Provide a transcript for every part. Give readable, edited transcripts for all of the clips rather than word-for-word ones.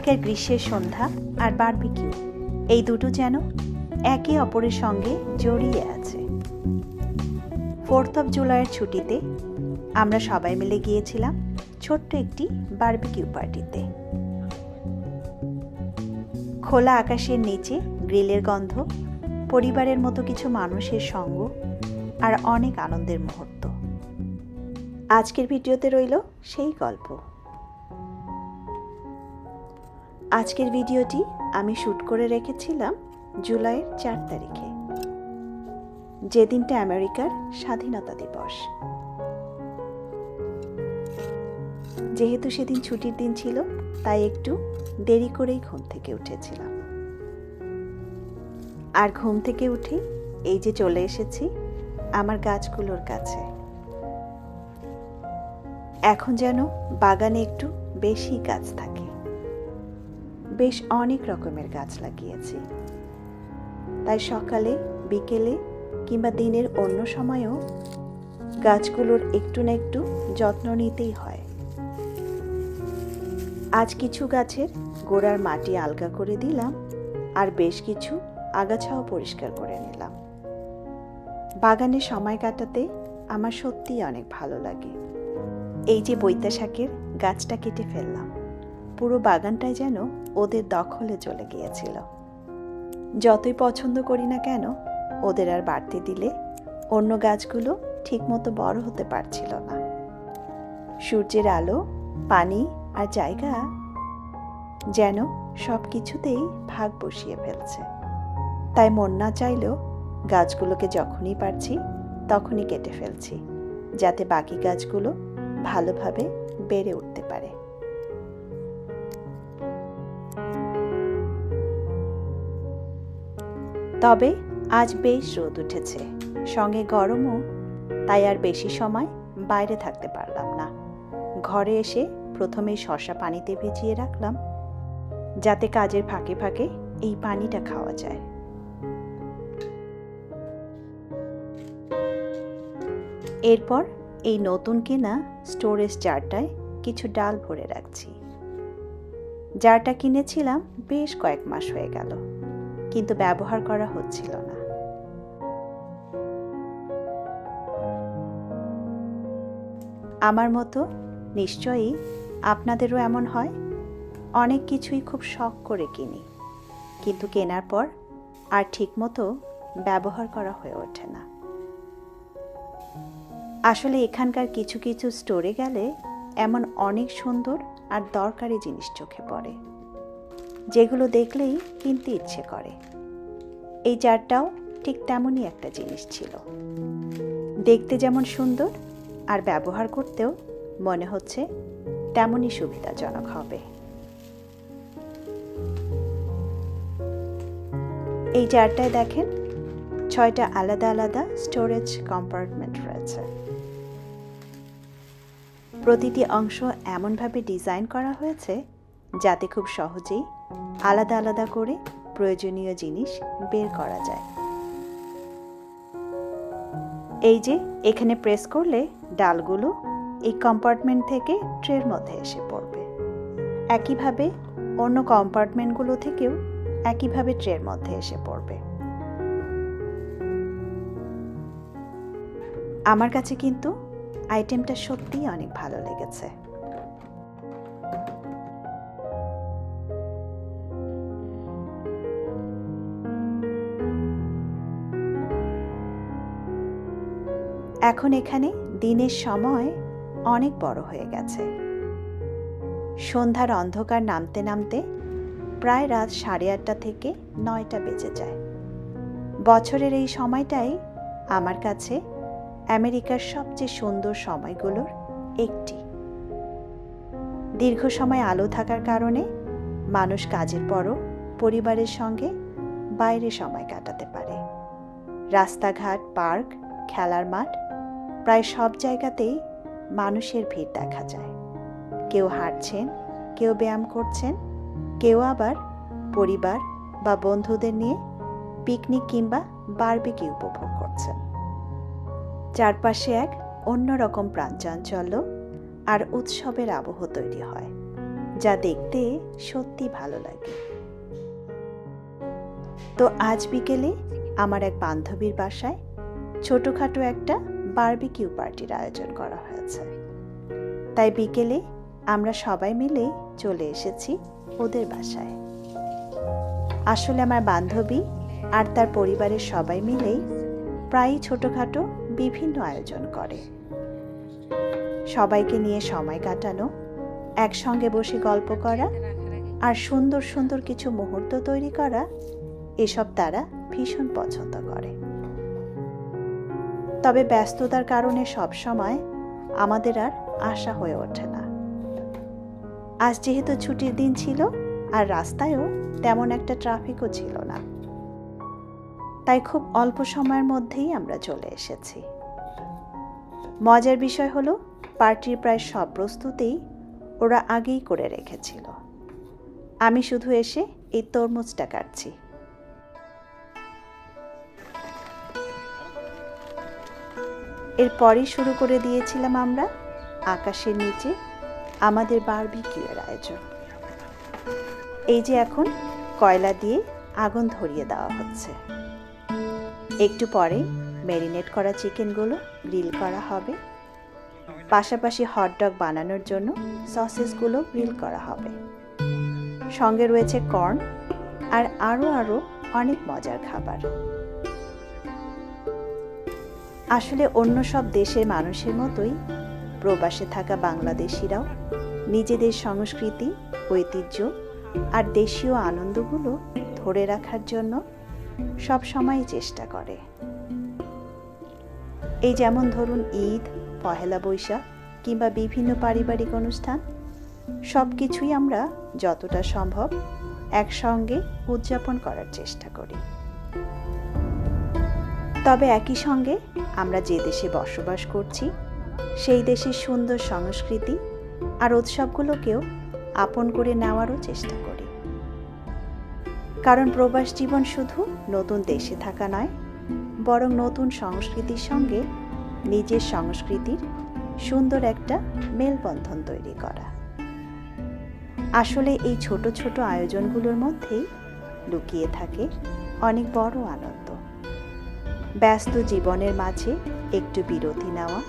নিউইয়র্কের গ্রীষ্মের সন্ধ্যা আর বারবিকিউ, এই দুটো যেন একে অপরের সঙ্গে জড়িয়ে আছে। 4th of জুলাইয়ের ছুটিতে আমরা সবাই মিলে গিয়েছিলাম ছোট্ট একটি বারবিকিউ পার্টিতে। খোলা আকাশের নিচে গ্রিলের গন্ধ, পরিবারের মতো কিছু মানুষের সঙ্গ আর অনেক আনন্দের মুহূর্ত। আজকের ভিডিওতে রইল সেই গল্প। আজকের ভিডিওটি আমি শ্যুট করে রেখেছিলাম জুলাইয়ের 4 তারিখে, যেদিনটা আমেরিকার স্বাধীনতা দিবস। যেহেতু সেদিন ছুটির দিন ছিল, তাই একটু দেরি করেই ঘুম থেকে উঠেছিলাম। আর ঘুম থেকে উঠে এই যে চলে এসেছি আমার গাছগুলোর কাছে। এখন যেন বাগানে একটু বেশি গাছ থাকে, বেশ অনেক রকমের গাছ লাগিয়েছি। তাই সকালে, বিকেলে কিংবা দিনের অন্য সময়েও গাছগুলোর একটু না একটু যত্ন নিতেই হয়। আজ কিছু গাছের গোড়ার মাটি আলগা করে দিলাম, আর বেশ কিছু আগাছাও পরিষ্কার করে নিলাম। বাগানে সময় কাটাতে আমার সত্যিই অনেক ভালো লাগে। এই যে বৈতা শাকের গাছটা কেটে ফেললাম, পুরো বাগানটাই যেন ওদের দখলে চলে গিয়েছিল। যতই পছন্দ করি না কেন, ওদের আর বাড়তে দিলে অন্য গাছগুলো ঠিকমতো বড় হতে পারছিল না। সূর্যের আলো, পানি আর জায়গা যেন সব কিছুতেই ভাগ বসিয়ে ফেলছে। তাই মন না চাইলেও গাছগুলোকে যখনই পারছি তখনই কেটে ফেলছি, যাতে বাকি গাছগুলো ভালোভাবে বেড়ে উঠতে পারে। তবে আজ বেশ রোদ উঠেছে, সঙ্গে গরমও, তাই আর বেশি সময় বাইরে থাকতে পারলাম না। ঘরে এসে প্রথমেই শসা পানিতে ভিজিয়ে রাখলাম, যাতে কাজের ফাঁকে ফাঁকে এই পানিটা খাওয়া যায়। এরপর এই নতুন কেনা স্টোরেজ জারটায় কিছু ডাল ভরে রাখছি। জারটা কিনেছিলাম বেশ কয়েক মাস হয়ে গেল, কিন্তু ব্যবহার করা হচ্ছিল না। আমার মতো নিশ্চয়ই আপনাদেরও এমন হয়। অনেক কিছুই খুব শখ করে কিনি, কিন্তু কেনার পর আর ঠিকমতো ব্যবহার করা হয়ে ওঠে না। আসলে এখানকার কিছু কিছু স্টোরে গেলে এমন অনেক সুন্দর আর দরকারি জিনিস চোখে পড়ে, যেগুলো দেখলেই কিনতে ইচ্ছে করে। এই জারটাও ঠিক তেমনই একটা জিনিস ছিল। দেখতে যেমন সুন্দর, আর ব্যবহার করতেও মনে হচ্ছে তেমনই সুবিধাজনক হবে। এই জারটায় দেখেন 6টা আলাদা আলাদা স্টোরেজ কম্পার্টমেন্ট রয়েছে। প্রতিটি অংশ এমনভাবে ডিজাইন করা হয়েছে যাতে খুব সহজেই আলাদা আলাদা করে প্রয়োজনীয় জিনিস বের করা যায়। এই যে এখানে প্রেস করলে ডালগুলো এই কম্পার্টমেন্ট থেকে ট্রের মধ্যে এসে পড়বে। একইভাবে অন্য কম্পার্টমেন্টগুলো থেকেও একইভাবে ট্রের মধ্যে এসে পড়বে। আমার কাছে কিন্তু আইটেমটা সত্যিই অনেক ভালো লেগেছে। এখন এখানে দিনের সময় অনেক বড় হয়ে গেছে। সন্ধ্যার অন্ধকার নামতে নামতে প্রায় রাত 8:30 থেকে 9টা বেজে যায়। বছরের এই সময়টাই আমার কাছে আমেরিকার সবচেয়ে সুন্দর সময়গুলোর একটি। দীর্ঘ সময় আলো থাকার কারণে মানুষ কাজের পরও পরিবারের সঙ্গে বাইরে সময় কাটাতে পারে। রাস্তাঘাট, পার্ক, খেলার মাঠ, প্রায় সব জায়গাতেই মানুষের ভিড় দেখা যায়। কেউ হাঁটছেন, কেউ ব্যায়াম করছেন, কেউ আবার পরিবার বা বন্ধুদের নিয়ে পিকনিক কিংবা বারবিকিউ উপভোগ করছেন। চারপাশে এক অন্যরকম প্রাণচাঞ্চল্য আর উৎসবের আবহ তৈরি হয়। যা দেখতে সত্যি ভালো লাগে। তো আজ বিকেলে আমার এক বান্ধবীর বাসায় ছোটখাটো একটা বারবিকিউ পার্টির আয়োজন করা হয়েছে। তাই বিকেলে আমরা সবাই মিলে চলে এসেছি ওদের বাসায়। আসলে আমার বান্ধবী আর তার পরিবারের সবাই মিলেই প্রায়ই ছোটখাটো বিভিন্ন আয়োজন করে। সবাইকে নিয়ে সময় কাটানো, একসঙ্গে বসে গল্প করা আর সুন্দর সুন্দর কিছু মুহূর্ত তৈরি করা, এসব তারা ভীষণ পছন্দ করে। তবে ব্যস্ততার কারণে সবসময় আমাদের আর আশা হয়ে ওঠে না। আজ যেহেতু ছুটির দিন ছিল আর রাস্তায়ও তেমন একটা ট্রাফিকও ছিল না, তাই খুব অল্প সময়ের মধ্যেই আমরা চলে এসেছি। মজার বিষয় হলো পার্টির প্রায় সব প্রস্তুতিই ওরা আগেই করে রেখেছিল। আমি শুধু এসে এই তরমুজটা কাটছি। এরপরই শুরু করে দিয়েছিলাম আমরা আকাশের নিচে আমাদের বারবিকিউয়ের আয়োজন। এই যে এখন কয়লা দিয়ে আগুন ধরিয়ে দেওয়া হচ্ছে। একটু পরেই ম্যারিনেট করা চিকেনগুলো গ্রিল করা হবে। পাশাপাশি হটডগ বানানোর জন্য সসেসগুলো গ্রিল করা হবে। সঙ্গে রয়েছে কর্ন আর আরও অনেক মজার খাবার। আসলে অন্য সব দেশের মানুষের মতোই প্রবাসে থাকা বাংলাদেশিরাও নিজেদের সংস্কৃতি, ঐতিহ্য আর দেশীয় আনন্দগুলো ধরে রাখার জন্য সব সময় চেষ্টা করে। এই যেমন ধরুন ঈদ, পহেলা বৈশাখ কিংবা বিভিন্ন পারিবারিক অনুষ্ঠান, সব কিছুই আমরা যতটা সম্ভব একসঙ্গে উদযাপন করার চেষ্টা করি। তবে একই সঙ্গে আমরা যে দেশে বসবাস করছি সেই দেশের সুন্দর সংস্কৃতি আর উৎসবগুলোকেও আপন করে নেওয়ারও চেষ্টা করি। কারণ প্রবাস জীবন শুধু নতুন দেশে থাকা নয়, বরং নতুন সংস্কৃতির সঙ্গে নিজের সংস্কৃতির সুন্দর একটা মেলবন্ধন তৈরি করা। আসলে এই ছোট ছোট আয়োজনগুলোর মধ্যেই লুকিয়ে থাকে অনেক বড় আনন্দ। ব্যস্ত জীবনের মাঝে একটু বিরতি নেওয়া,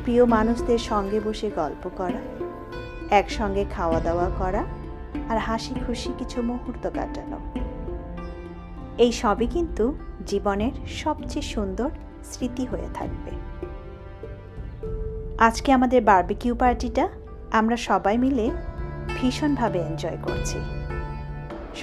প্রিয় মানুষদের সঙ্গে বসে গল্প করা, একসঙ্গে খাওয়া দাওয়া করা আর হাসি খুশি কিছু মুহূর্ত কাটানো, এই সবই কিন্তু জীবনের সবচেয়ে সুন্দর স্মৃতি হয়ে থাকবে। আজকে আমাদের বারবিকিউ পার্টিটা আমরা সবাই মিলে ভীষণভাবে এনজয় করছি।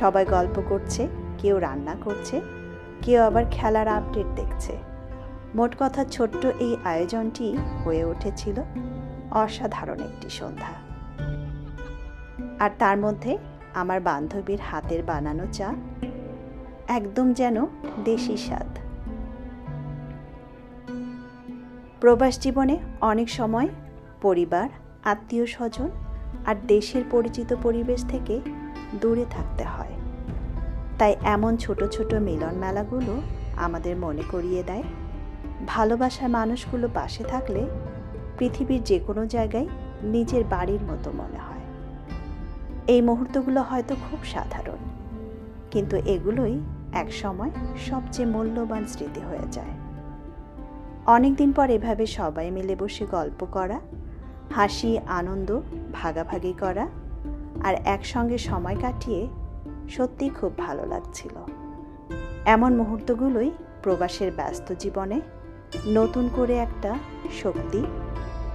সবাই গল্প করছে, কেউ রান্না করছে, কেউ আবার খেলার আপডেট দেখছে। মোট কথা ছোট্ট এই আয়োজনটি হয়ে উঠেছিল অসাধারণ একটি সন্ধ্যা। আর তার মধ্যে আমার বান্ধবীর হাতের বানানো চা একদম যেন দেশি স্বাদ। প্রবাস জীবনে অনেক সময় পরিবার, আত্মীয় স্বজন আর দেশের পরিচিত পরিবেশ থেকে দূরে থাকতে হয়। তাই এমন ছোট ছোট মিলন মেলাগুলো আমাদের মনে করিয়ে দেয় ভালোবাসার মানুষগুলো পাশে থাকলে পৃথিবীর যে কোনো জায়গায় নিজের বাড়ির মতো মনে হয়। এই মুহূর্তগুলো হয়তো খুব সাধারণ, কিন্তু এগুলোই একসময় সবচেয়ে মূল্যবান স্মৃতি হয়ে যায়। অনেকদিন পর এভাবে সবাই মিলে বসে গল্প করা, হাসি আনন্দ ভাগাভাগি করা আর একসঙ্গে সময় কাটিয়ে সত্যিই খুব ভালো লাগছিল। এমন মুহূর্তগুলোই প্রবাসের ব্যস্ত জীবনে নতুন করে একটা শক্তি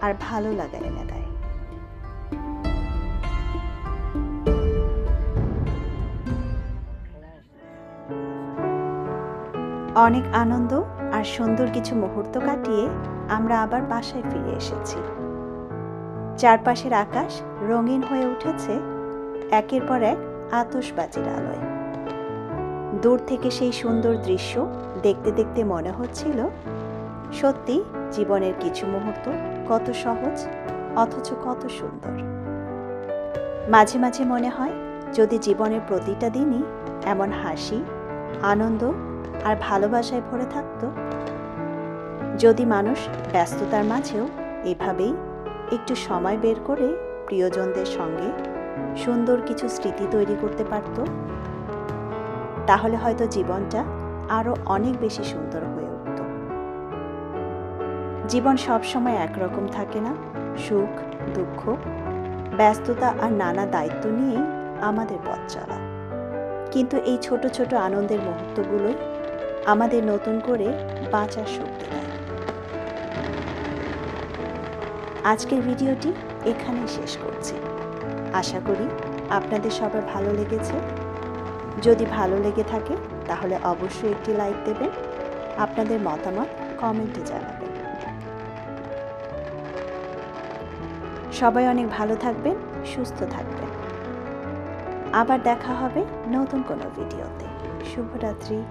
আর ভালো লাগা এনে দেয়। অনেক আনন্দ আর সুন্দর কিছু মুহূর্ত কাটিয়ে আমরা আবার বাসায় ফিরে এসেছি। চারপাশের আকাশ রঙিন হয়ে উঠেছে একের পর এক আতশবাজির আলোয়। দূর থেকে সেই সুন্দর দৃশ্য দেখতে দেখতে মনে হচ্ছিল সত্যি জীবনের কিছু মুহূর্ত কত সহজ অথচ কত সুন্দর। মাঝে মাঝে মনে হয় যদি জীবনের প্রতিটা দিনই এমন হাসি, আনন্দ আর ভালোবাসায় ভরে থাকত, যদি মানুষ ব্যস্ততার মাঝেও এভাবেই একটু সময় বের করে প্রিয়জনদের সঙ্গে সুন্দর কিছু স্মৃতি তৈরি করতে পারত, তাহলে হয়তো জীবনটা আরো অনেক বেশি সুন্দর হয়ে উঠত। জীবন সবসময় একরকম থাকে না। সুখ, দুঃখ, ব্যস্ততা আর নানা দায়িত্ব নিয়েই আমাদের পথ চলা। কিন্তু এই ছোট ছোট আনন্দের মুহূর্তগুলোই আমাদের নতুন করে বাঁচার শক্তি দেয়। আজকের ভিডিওটি এখানেই শেষ করছি। আশা করি আপনাদের সবার ভালো লেগেছে। যদি ভালো লেগে থাকে তাহলে অবশ্যই একটি লাইক দেবেন, আপনাদের মতামত কমেন্টে জানাবেন। সবাই অনেক ভালো থাকবেন, সুস্থ থাকবেন। আবার দেখা হবে নতুন কোনো ভিডিওতে। শুভরাত্রি।